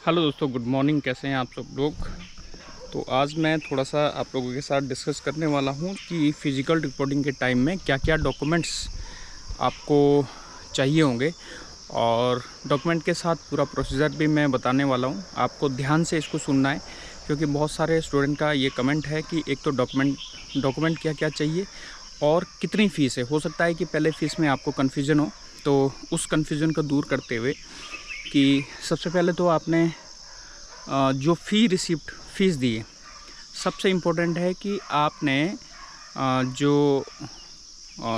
Hello दोस्तों, good morning. कैसे हैं आप सब लोग। तो आज मैं थोड़ा सा आप लोगों के साथ डिस्कस करने वाला हूं कि फ़िज़िकल रिपोर्टिंग के टाइम में क्या क्या डॉक्यूमेंट्स आपको चाहिए होंगे, और डॉक्यूमेंट के साथ पूरा प्रोसीजर भी मैं बताने वाला हूं। आपको ध्यान से इसको सुनना है, क्योंकि बहुत सारे स्टूडेंट का ये कमेंट है कि एक तो डॉक्यूमेंट क्या क्या चाहिए और कितनी फ़ीस है। हो सकता है कि पहले फ़ीस में आपको कन्फ्यूज़न हो, तो उस कन्फ्यूज़न को दूर करते हुए कि सबसे पहले तो आपने जो फ़ीस दी है, सबसे इम्पोर्टेंट है कि आपने जो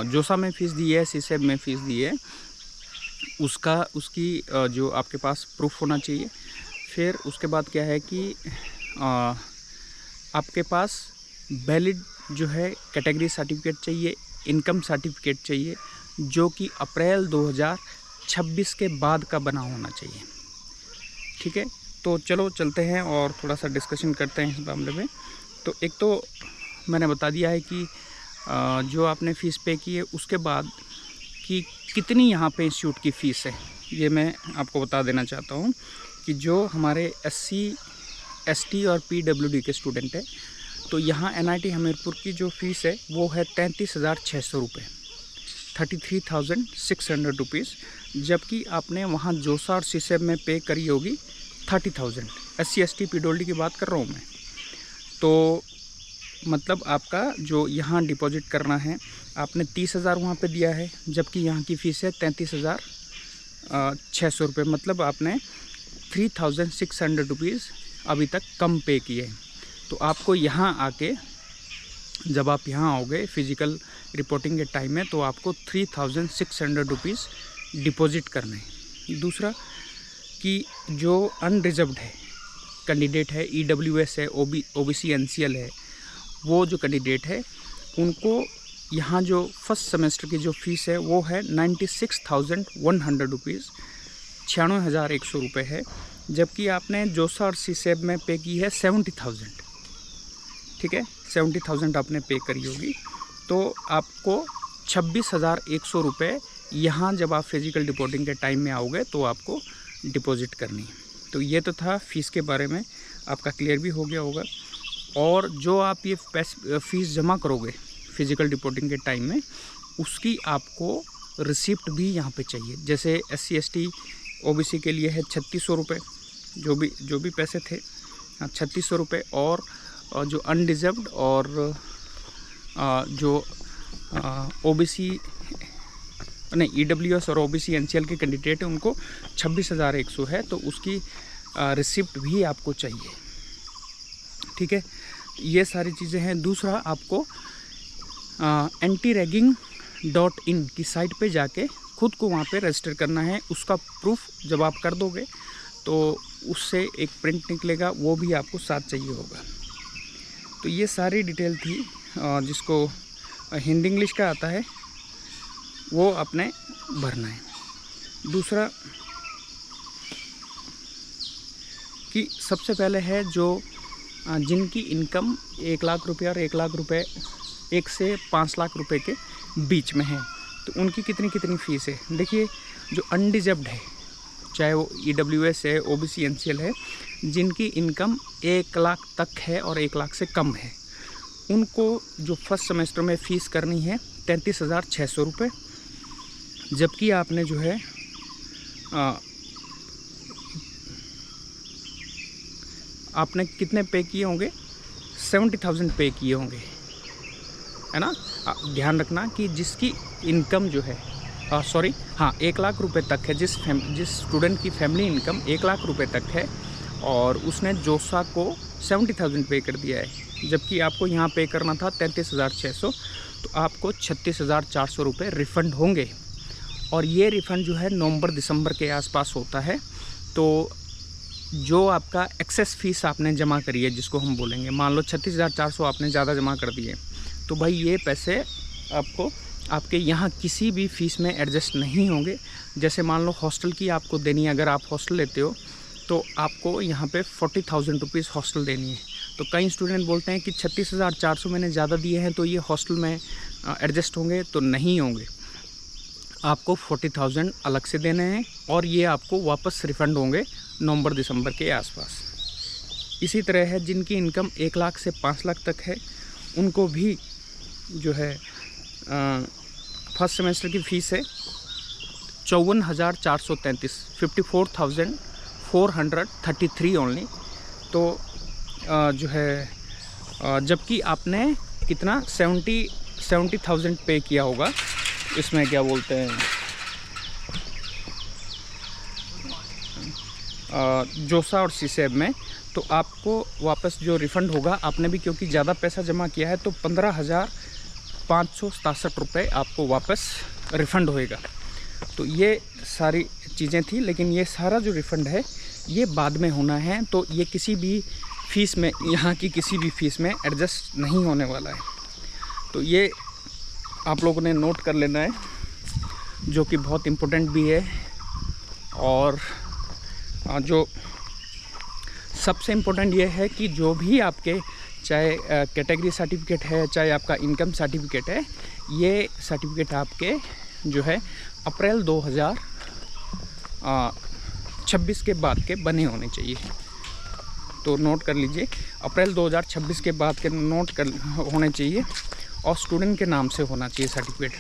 जोसा में फ़ीस दी है, सीसेब में फ़ीस दी है, उसकी जो आपके पास प्रूफ होना चाहिए। फिर उसके बाद क्या है कि आपके पास वैलिड जो है कैटेगरी सर्टिफिकेट चाहिए, इनकम सर्टिफिकेट चाहिए, जो कि अप्रैल 2026 के बाद का बना होना चाहिए। ठीक है, तो चलो चलते हैं और थोड़ा सा डिस्कशन करते हैं इस मामले में। तो एक तो मैंने बता दिया है कि जो आपने फ़ीस पे की है, उसके बाद कि कितनी यहाँ पे इंस्टीट्यूट की फ़ीस है, ये मैं आपको बता देना चाहता हूँ कि जो हमारे SC ST और PWD के स्टूडेंट है, तो यहाँ NIT हमीरपुर की जो फ़ीस है वो है 33,600 रुपये, 33,600 रुपीज़। जबकि आपने वहाँ जोसा और सीसेब में पे करी होगी 30,000। SC ST PWD की बात कर रहा हूँ मैं। तो मतलब आपका जो यहाँ डिपॉजिट करना है, आपने 30,000 वहाँ पे दिया है, जबकि यहाँ की फ़ीस है 33,600 रुपये। मतलब आपने 3,600 रुपीज़ अभी तक कम पे किए हैं। तो आपको यहाँ आके, जब आप यहाँ आओगे फ़िज़िकल रिपोर्टिंग के टाइम में, तो आपको 3,600 रुपीज़ डिपॉजिट करना है। दूसरा कि जो अनरिजर्व्ड है कैंडिडेट है, EWS है, OBC NCL है, वो जो कैंडिडेट है उनको यहाँ जो फर्स्ट सेमेस्टर की जो फ़ीस है वो है 96,100 रुपीज़, 96,100 रुपये है। जबकि आपने जोसा और सीसेब में पे की है 70,000। ठीक है, 70,000 आपने पे करी होगी, तो आपको 26,100 रुपये यहाँ जब आप फिज़िकल रिपोर्टिंग के टाइम में आओगे तो आपको डिपॉजिट करनी है। तो ये तो था फ़ीस के बारे में, आपका क्लियर भी हो गया होगा। और जो आप ये फ़ीस जमा करोगे फ़िज़िकल रिपोर्टिंग के टाइम में, उसकी आपको रिसिप्ट भी यहाँ पे चाहिए। जैसे SC ST OBC के लिए है 3600 रुपये, जो भी पैसे थे 3600 रुपये। और जो अनडिज़र्व्ड और जो OBC नहीं, EWS और OBC NCL के कैंडिडेट हैं, उनको 26,100 है, तो उसकी रिसिप्ट भी आपको चाहिए। ठीक है, ये सारी चीज़ें हैं। दूसरा, आपको antiraging.in की साइट पे जाके खुद को वहाँ पे रजिस्टर करना है। उसका प्रूफ जब आप कर दोगे तो उससे एक प्रिंट निकलेगा, वो भी आपको साथ चाहिए होगा। तो ये सारी डिटेल थी, जिसको हिंदी इंग्लिश का आता है वो आपने भरना है। दूसरा कि सबसे पहले है जो जिनकी इनकम 1 लाख रुपये और 1 लाख रुपये, 1 से 5 लाख रुपए के बीच में है, तो उनकी कितनी फ़ीस है। देखिए, जो अनडिजर्व्ड है, चाहे वो EWS है, OBC NCL है, जिनकी इनकम 1 लाख तक है और 1 लाख से कम है, उनको जो फर्स्ट सेमेस्टर में फ़ीस करनी है 33,600 रुपये। जबकि आपने जो है आपने कितने पे किए होंगे, 70,000 पे किए होंगे, है ना। ध्यान रखना कि जिसकी इनकम जो है 1 लाख रुपए तक है, जिस स्टूडेंट की फैमिली इनकम 1 लाख रुपए तक है और उसने जोसा को 70,000 पे कर दिया है, जबकि आपको यहाँ पे करना था 33,600, तो आपको 36,400 रुपये रिफ़ंड होंगे। और ये रिफ़ंड जो है नवंबर दिसंबर के आसपास होता है। तो जो आपका एक्सेस फ़ीस आपने जमा करी है, जिसको हम बोलेंगे, मान लो 36,400 आपने ज़्यादा जमा कर दिए, तो भाई ये पैसे आपको आपके यहाँ किसी भी फ़ीस में एडजस्ट नहीं होंगे। जैसे मान लो हॉस्टल की आपको देनी है, अगर आप हॉस्टल लेते हो तो आपको यहाँ पे 40,000 रुपीज़ हॉस्टल देनी है। तो कई स्टूडेंट बोलते हैं कि 36,400 मैंने ज़्यादा दिए हैं, तो ये हॉस्टल में एडजस्ट होंगे, तो नहीं होंगे। आपको 40,000 अलग से देने हैं और ये आपको वापस रिफ़ंड होंगे नवंबर दिसंबर के आसपास। इसी तरह है जिनकी इनकम 1 लाख से 5 लाख तक है, उनको भी जो है फर्स्ट सेमेस्टर की फ़ीस है 54,433, 54,433 ओनली। तो जो है जबकि आपने कितना 70,000 पे किया होगा, इसमें क्या बोलते हैं जोसा और सीसेब में, तो आपको वापस जो रिफ़ंड होगा, आपने भी क्योंकि ज़्यादा पैसा जमा किया है तो 15,567 रुपये आपको वापस रिफ़ंड होएगा। तो ये सारी चीज़ें थी, लेकिन ये सारा जो रिफ़ंड है ये बाद में होना है, तो ये किसी भी फ़ीस में, यहाँ की किसी भी फ़ीस में एडजस्ट नहीं होने वाला है। तो ये आप लोगों ने नोट कर लेना है, जो कि बहुत इम्पोर्टेंट भी है। और जो सबसे इम्पोर्टेंट ये है कि जो भी आपके चाहे कैटेगरी सर्टिफिकेट है, चाहे आपका इनकम सर्टिफिकेट है, ये सर्टिफिकेट आपके जो है अप्रैल 2026 के बाद के बने होने चाहिए। तो नोट कर लीजिए, अप्रैल 2026 के बाद के होने चाहिए और स्टूडेंट के नाम से होना चाहिए सर्टिफिकेट।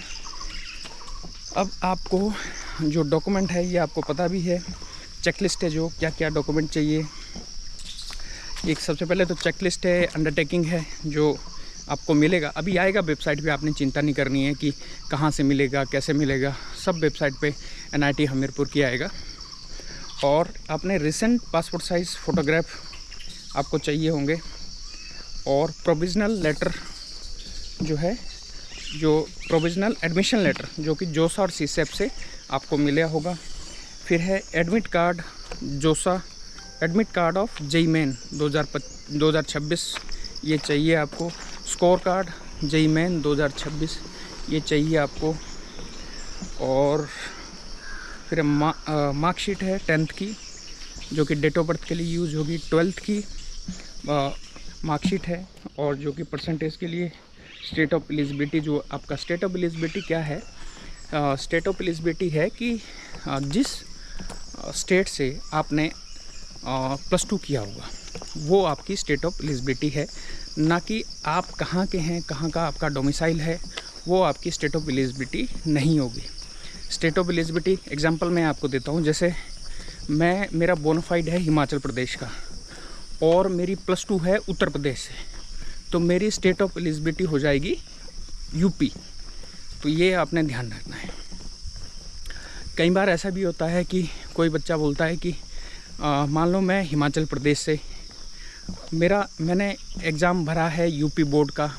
अब आपको जो डॉक्यूमेंट है ये आपको पता भी है, चेकलिस्ट है जो क्या क्या डॉक्यूमेंट चाहिए। एक सबसे पहले तो चेकलिस्ट है, अंडरटेकिंग है जो आपको मिलेगा, अभी आएगा वेबसाइट पे, आपने चिंता नहीं करनी है कि कहाँ से मिलेगा, कैसे मिलेगा, सब वेबसाइट पे NIT हमीरपुर की आएगा। और आपने रिसेंट पासपोर्ट साइज़ फ़ोटोग्राफ आपको चाहिए होंगे, और प्रोविज़नल लेटर जो है, जो प्रोविज़नल एडमिशन लेटर जो कि जोसा और सीसेब से आपको मिला होगा। फिर है एडमिट कार्ड, जोसा admit card of JEE main 2026 ये चाहिए आपको। स्कोर कार्ड जेईई मेन 2026 ये चाहिए आपको। और फिर मार्कशीट है 10th की, जो कि डेट ऑफ बर्थ के लिए यूज़ होगी। 12th की मार्कशीट है, और जो कि परसेंटेज के लिए स्टेट ऑफ एलिजिबिलिटी, जो आपका स्टेट ऑफ एलिजिबिलिटी क्या है, स्टेट ऑफ एलिजिबिलिटी है कि जिस स्टेट से आपने +2 किया होगा वो आपकी स्टेट ऑफ एलिजिबिलिटी है, ना कि आप कहाँ के हैं, कहाँ का आपका डोमिसाइल है, वो आपकी स्टेट ऑफ एलिजिबिलिटी नहीं होगी। स्टेट ऑफ एलिजिबिलिटी एग्जांपल मैं आपको देता हूँ, जैसे मेरा बोनाफाइड है हिमाचल प्रदेश का और मेरी +2 है उत्तर प्रदेश से, तो मेरी स्टेट ऑफ एलिजिबिलिटी हो जाएगी यूपी। तो ये आपने ध्यान रखना है। कई बार ऐसा भी होता है कि कोई बच्चा बोलता है कि मान लो मैं हिमाचल प्रदेश से, मैंने एग्ज़ाम भरा है यूपी बोर्ड का,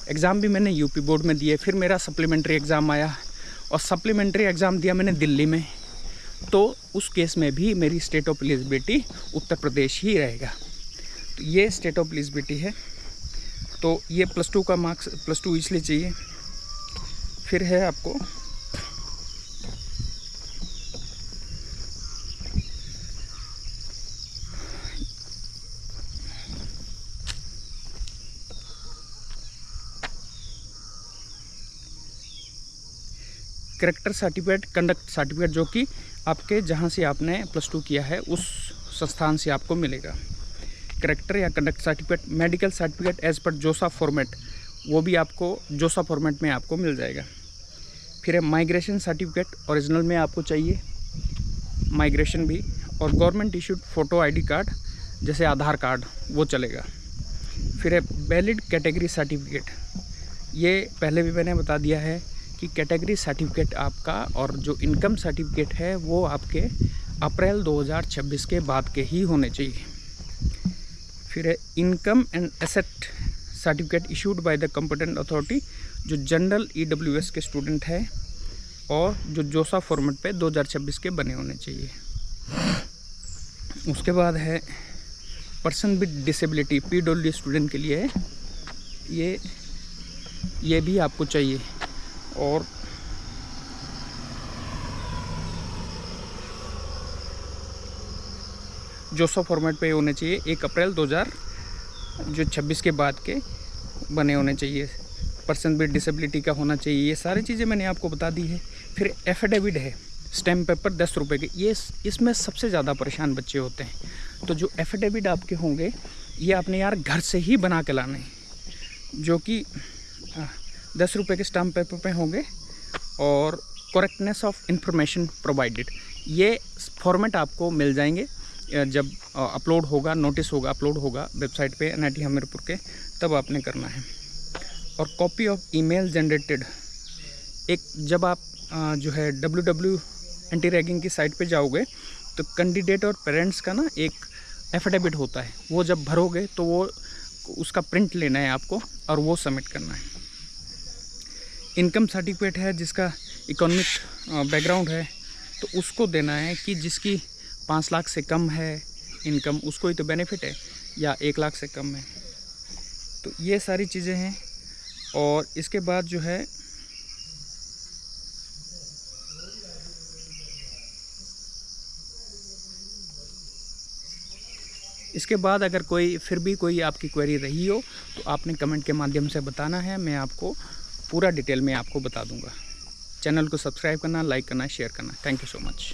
एग्ज़ाम भी मैंने यूपी बोर्ड में दिए, फिर मेरा सप्लीमेंट्री एग्ज़ाम आया और सप्लीमेंट्री एग्ज़ाम दिया मैंने दिल्ली में, तो उस केस में भी मेरी state of eligibility Uttar Pradesh ही रहेगा। तो ये स्टेट ऑफ एलिजिबिलिटी है। तो ये +2 का मार्क्स, +2 इसलिए चाहिए। फिर है आपको करेक्टर सर्टिफिकेट, कंडक्ट सर्टिफिकेट, जो कि आपके जहाँ से आपने +2 किया है उस संस्थान से आपको मिलेगा। करेक्टर या conduct certificate, medical certificate as per जोसा फॉर्मेट, वो भी आपको जोसा फॉर्मेट में आपको मिल जाएगा। फिर है माइग्रेशन सर्टिफिकेट, ओरिजिनल में आपको चाहिए माइग्रेशन भी, और government issued photo ID card जैसे आधार कार्ड वो चलेगा। फिर है वैलिड कैटेगरी सर्टिफिकेट, ये पहले भी मैंने बता दिया है कि कैटेगरी सर्टिफिकेट आपका और जो इनकम सर्टिफिकेट है वो आपके अप्रैल 2026 के बाद के ही होने चाहिए। फिर है income and asset certificate issued by the competent authority, जो जनरल EWS के स्टूडेंट है और जो जोसा फॉर्मेट पे 2026 के बने होने चाहिए। उसके बाद है person with disability, PWD student के लिए ये भी आपको चाहिए। और जोसा फॉर्मेट पे होने चाहिए 1 अप्रैल 2026 के बाद के बने होने चाहिए। पर्सन विद डिसेबिलिटी का होना चाहिए। ये सारी चीज़ें मैंने आपको बता दी है। फिर एफिडेविट है, स्टैम्प पेपर 10 रुपये के, ये इसमें सबसे ज़्यादा परेशान बच्चे होते हैं। तो जो एफिडेविट आपके होंगे ये आपने यार घर से ही बना के लाने हैं, जो कि 10 रुपये के स्टैम्प पेपर पे होंगे और करेक्टनेस ऑफ इंफॉर्मेशन प्रोवाइडेड, ये फॉर्मेट आपको मिल जाएंगे जब अपलोड होगा, नोटिस होगा, अपलोड होगा वेबसाइट पे NIT हमीरपुर के, तब आपने करना है। और कॉपी ऑफ ईमेल जनरेटेड, एक जब आप जो है WW एंटी रैगिंग की साइट पे जाओगे तो कैंडिडेट और पेरेंट्स का ना एक एफिडेविट होता है, वो जब भरोगे तो वो उसका प्रिंट लेना है आपको और वो सबमिट करना है। इनकम सर्टिफिकेट है जिसका इकोनॉमिक बैकग्राउंड है तो उसको देना है, कि जिसकी 5 लाख से कम है इनकम उसको ही तो बेनिफिट है, या 1 लाख से कम है। तो ये सारी चीज़ें हैं। और इसके बाद जो है इसके बाद अगर कोई फिर भी कोई आपकी क्वेरी रही हो तो आपने कमेंट के माध्यम से बताना है, मैं आपको पूरा डिटेल में आपको बता दूंगा। चैनल को सब्सक्राइब करना, लाइक करना, शेयर करना। Thank you so much.